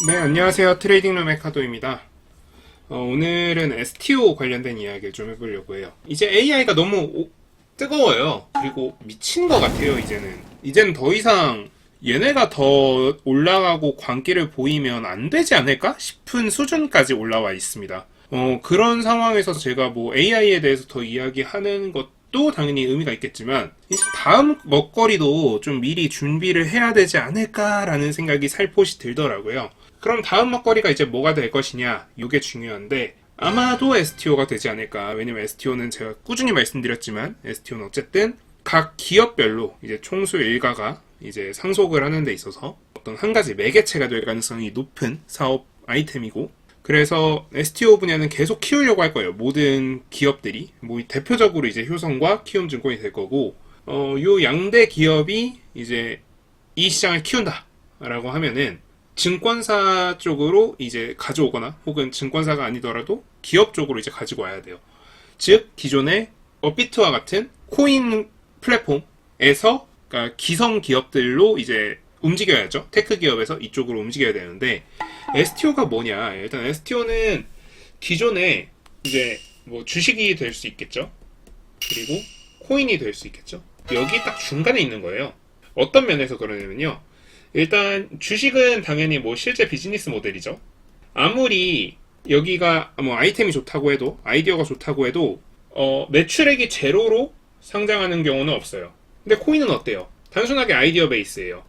네, 안녕하세요. 트레이딩룸의 카도입니다. 오늘은 STO 관련된 이야기를 좀 해보려고 해요. 이제 AI가 너무 뜨거워요. 그리고 미친 것 같아요, 이제는 더 이상 얘네가 더 올라가고 광기를 보이면 안 되지 않을까 싶은 수준까지 올라와 있습니다. 그런 상황에서 제가 뭐 AI에 대해서 더 이야기하는 것도 당연히 의미가 있겠지만, 이제 다음 먹거리도 좀 미리 준비를 해야 되지 않을까라는 생각이 살포시 들더라고요. 그럼 다음 먹거리가 이제 뭐가 될 것이냐, 이게 중요한데, 아마도 STO가 되지 않을까. 왜냐면 STO는 제가 꾸준히 말씀드렸지만, STO는 어쨌든 각 기업별로 이제 총수 일가가 이제 상속을 하는 데 있어서 어떤 한 가지 매개체가 될 가능성이 높은 사업 아이템이고, 그래서 STO 분야는 계속 키우려고 할 거예요. 모든 기업들이. 뭐 대표적으로 이제 효성과 키움증권이 될 거고, 요 양대 기업이 이제 이 시장을 키운다라고 하면은 증권사 쪽으로 이제 가져오거나 혹은 증권사가 아니더라도 기업 쪽으로 이제 가지고 와야 돼요. 즉 기존의 업비트와 같은 코인 플랫폼에서, 그러니까 기성 기업들로 이제 움직여야죠. 테크 기업에서 이쪽으로 움직여야 되는데, STO가 뭐냐? 일단 STO는 기존에 이제 뭐 주식이 될 수 있겠죠. 그리고 코인이 될 수 있겠죠. 여기 딱 중간에 있는 거예요. 어떤 면에서 그러냐면요. 일단 주식은 당연히 뭐 실제 비즈니스 모델이죠. 아무리 여기가 뭐 아이템이 좋다고 해도, 아이디어가 좋다고 해도 매출액이 제로로 상장하는 경우는 없어요. 근데 코인은 어때요? 단순하게 아이디어 베이스예요.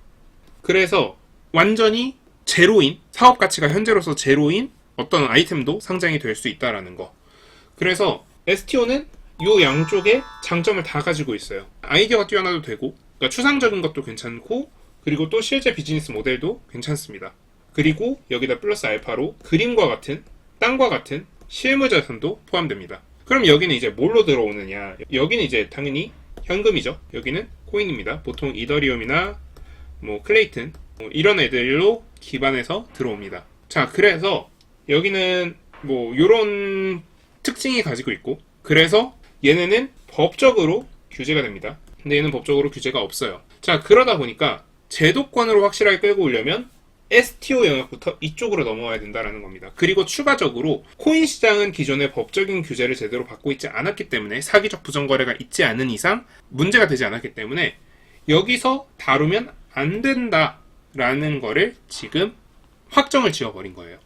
그래서 완전히 제로인, 사업 가치가 현재로서 제로인 어떤 아이템도 상장이 될 수 있다라는 거. 그래서 STO는 이 양쪽에 장점을 다 가지고 있어요. 아이디어가 뛰어나도 되고, 그러니까 추상적인 것도 괜찮고, 그리고 또 실제 비즈니스 모델도 괜찮습니다. 그리고 여기다 플러스 알파로 그림과 같은, 땅과 같은 실물 자산도 포함됩니다. 그럼 여기는 이제 뭘로 들어오느냐? 여기는 이제 당연히 현금이죠. 여기는 코인입니다. 보통 이더리움이나 뭐 클레이튼 뭐 이런 애들로 기반해서 들어옵니다. 자, 그래서 여기는 뭐 요런 특징이 가지고 있고, 그래서 얘네는 법적으로 규제가 됩니다. 근데 얘는 법적으로 규제가 없어요. 자, 그러다 보니까 제도권으로 확실하게 끌고 오려면 STO 영역부터 이쪽으로 넘어와야 된다는 겁니다. 그리고 추가적으로 코인 시장은 기존의 법적인 규제를 제대로 받고 있지 않았기 때문에, 사기적 부정거래가 있지 않은 이상 문제가 되지 않았기 때문에 여기서 다루면 안 된다라는 거를 지금 확정을 지어버린 거예요.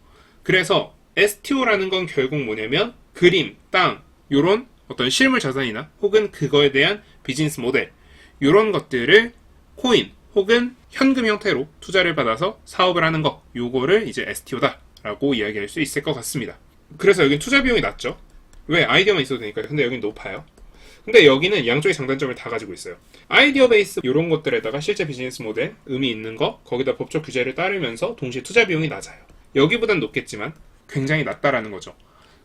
그래서 STO라는 건 결국 뭐냐면 그림, 땅, 요런 어떤 실물 자산이나 혹은 그거에 대한 비즈니스 모델, 요런 것들을 코인 혹은 현금 형태로 투자를 받아서 사업을 하는 거, 요거를 이제 STO다라고 이야기할 수 있을 것 같습니다. 그래서 여긴 투자 비용이 낮죠. 왜? 아이디어만 있어도 되니까요. 근데 여긴 높아요. 근데 여기는 양쪽의 장단점을 다 가지고 있어요. 아이디어 베이스 이런 것들에다가 실제 비즈니스 모델, 의미 있는 거, 거기다 법적 규제를 따르면서 동시에 투자 비용이 낮아요. 여기보단 높겠지만 굉장히 낮다라는 거죠.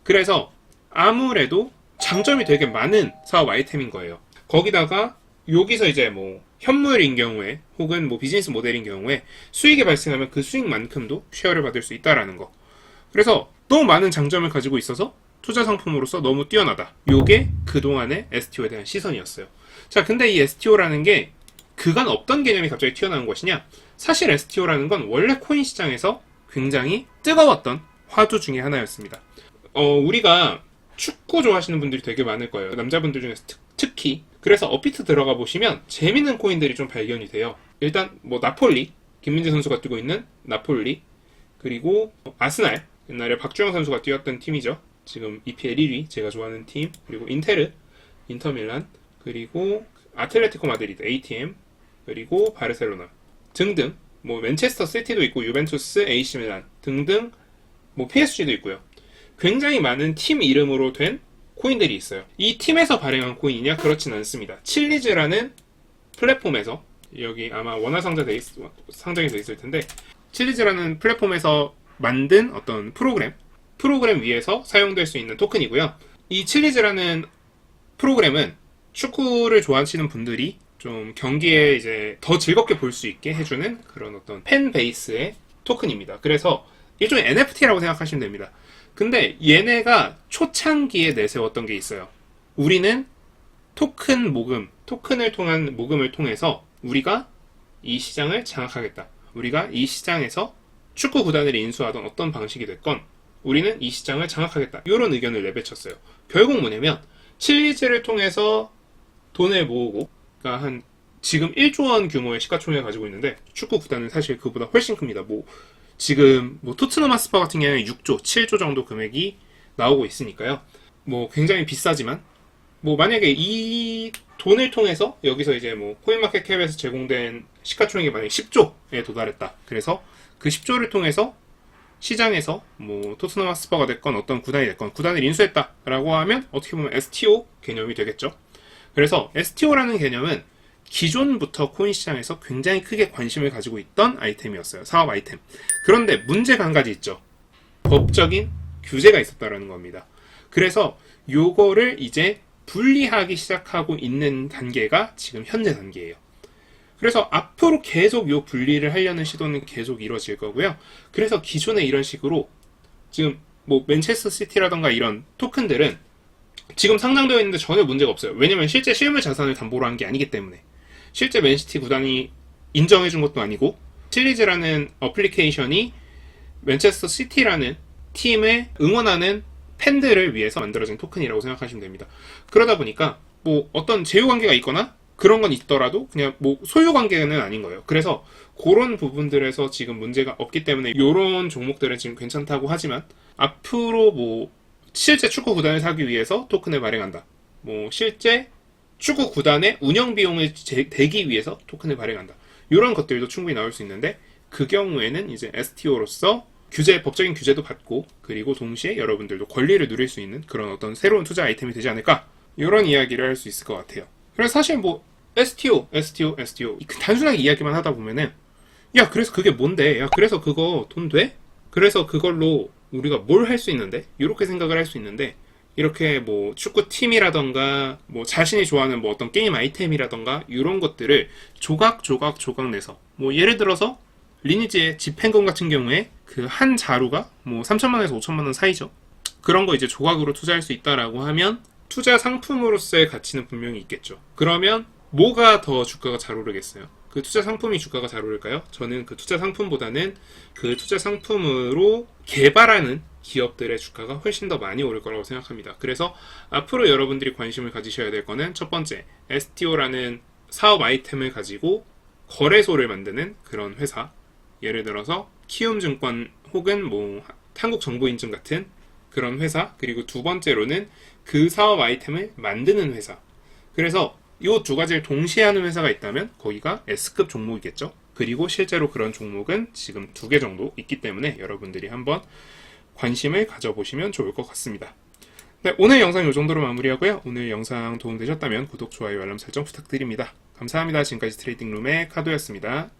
그래서 아무래도 장점이 되게 많은 사업 아이템인 거예요. 거기다가 여기서 이제 뭐 현물인 경우에 혹은 뭐 비즈니스 모델인 경우에 수익이 발생하면 그 수익만큼도 쉐어를 받을 수 있다라는 거. 그래서 너무 많은 장점을 가지고 있어서 투자 상품으로서 너무 뛰어나다. 요게 그동안의 STO에 대한 시선이었어요. 자, 근데 이 STO라는 게 그간 없던 개념이 갑자기 튀어나온 것이냐? 사실 STO라는 건 원래 코인 시장에서 굉장히 뜨거웠던 화두 중에 하나였습니다. 우리가 축구 좋아하시는 분들이 되게 많을 거예요. 남자분들 중에서 특히. 그래서 업비트 들어가 보시면 재밌는 코인들이 좀 발견이 돼요. 일단 뭐 나폴리, 김민재 선수가 뛰고 있는 나폴리, 그리고 아스날, 옛날에 박주영 선수가 뛰었던 팀이죠. 지금 EPL 1위, 제가 좋아하는 팀, 그리고 인터밀란, 그리고 아틀레티코 마드리드, ATM, 그리고 바르셀로나 등등, 뭐 맨체스터 시티도 있고 유벤투스, AC 밀란 등등, 뭐 PSG도 있고요. 굉장히 많은 팀 이름으로 된 코인들이 있어요. 이 팀에서 발행한 코인이냐? 그렇진 않습니다. 칠리즈라는 플랫폼에서, 여기 아마 원화 상장이 돼 있을 텐데, 칠리즈라는 플랫폼에서 만든 어떤 프로그램 위에서 사용될 수 있는 토큰이고요. 이 칠리즈라는 프로그램은 축구를 좋아하시는 분들이 좀 경기에 이제 더 즐겁게 볼 수 있게 해주는 그런 어떤 팬 베이스의 토큰입니다. 그래서 일종의 NFT라고 생각하시면 됩니다. 근데 얘네가 초창기에 내세웠던 게 있어요. 우리는 토큰을 통한 모금을 통해서 우리가 이 시장을 장악하겠다. 우리가 이 시장에서 축구 구단을 인수하던 어떤 방식이 됐건 우리는 이 시장을 장악하겠다. 이런 의견을 내비쳤어요. 결국 뭐냐면 칠리즈를 통해서 돈을 모으고, 그러니까 한 지금 1조 원 규모의 시가총액을 가지고 있는데 축구 구단은 사실 그보다 훨씬 큽니다. 지금 토트넘 하스퍼 같은 경우에는 6조, 7조 정도 금액이 나오고 있으니까요. 굉장히 비싸지만 만약에 이 돈을 통해서 여기서 이제 코인마켓캡에서 제공된 시가총액이 만약에 10조에 도달했다. 그래서 그 10조를 통해서 시장에서 토트넘 하스퍼가 됐건 어떤 구단이 됐건 구단을 인수했다라고 하면 어떻게 보면 STO 개념이 되겠죠. 그래서 STO라는 개념은 기존부터 코인 시장에서 굉장히 크게 관심을 가지고 있던 아이템이었어요. 사업 아이템. 그런데 문제가 한 가지 있죠. 법적인 규제가 있었다라는 겁니다. 그래서 요거를 이제 분리하기 시작하고 있는 단계가 지금 현재 단계예요. 그래서 앞으로 계속 요 분리를 하려는 시도는 계속 이루어질 거고요. 그래서 기존에 이런 식으로 지금 맨체스터 시티라던가 이런 토큰들은 지금 상장되어 있는데 전혀 문제가 없어요. 왜냐면 실제 실물 자산을 담보로 한 게 아니기 때문에. 실제 맨시티 구단이 인정해준 것도 아니고 시리즈라는 어플리케이션이 맨체스터 시티라는 팀을 응원하는 팬들을 위해서 만들어진 토큰이라고 생각하시면 됩니다. 그러다 보니까 어떤 제휴관계가 있거나 그런 건 있더라도 그냥 소유관계는 아닌 거예요. 그래서 그런 부분들에서 지금 문제가 없기 때문에 이런 종목들은 지금 괜찮다고 하지만 앞으로 실제 축구 구단을 사기 위해서 토큰을 발행한다. 실제 축구 구단의 운영 비용을 대기 위해서 토큰을 발행한다. 이런 것들도 충분히 나올 수 있는데 그 경우에는 이제 STO로서 법적인 규제도 받고 그리고 동시에 여러분들도 권리를 누릴 수 있는 그런 어떤 새로운 투자 아이템이 되지 않을까? 이런 이야기를 할 수 있을 것 같아요. 그래서 사실 STO 단순하게 이야기만 하다 보면은 야 그래서 그게 뭔데? 야 그래서 그거 돈 돼? 그래서 그걸로 우리가 뭘 할 수 있는데? 이렇게 생각을 할 수 있는데 이렇게 축구팀이라던가 자신이 좋아하는 어떤 게임 아이템이라던가 이런 것들을 조각 내서 예를 들어서 리니지의 집행검 같은 경우에 그 한 자루가 3천만원에서 5천만원 사이죠. 그런 거 이제 조각으로 투자할 수 있다라고 하면 투자 상품으로서의 가치는 분명히 있겠죠. 그러면 뭐가 더 주가가 잘 오르겠어요? 그 투자 상품이 주가가 잘 오를까요? 저는 그 투자 상품보다는 그 투자 상품으로 개발하는 기업들의 주가가 훨씬 더 많이 오를 거라고 생각합니다. 그래서 앞으로 여러분들이 관심을 가지셔야 될 거는 첫 번째, STO라는 사업 아이템을 가지고 거래소를 만드는 그런 회사, 예를 들어서 키움증권 혹은 한국정보인증 같은 그런 회사, 그리고 두 번째로는 그 사업 아이템을 만드는 회사. 그래서 이 두 가지를 동시에 하는 회사가 있다면 거기가 S급 종목이겠죠. 그리고 실제로 그런 종목은 지금 2개 정도 있기 때문에 여러분들이 한번 관심을 가져보시면 좋을 것 같습니다. 네, 오늘 영상 이 정도로 마무리하고요. 오늘 영상 도움되셨다면 구독, 좋아요, 알람 설정 부탁드립니다. 감사합니다. 지금까지 트레이딩룸의 카도였습니다.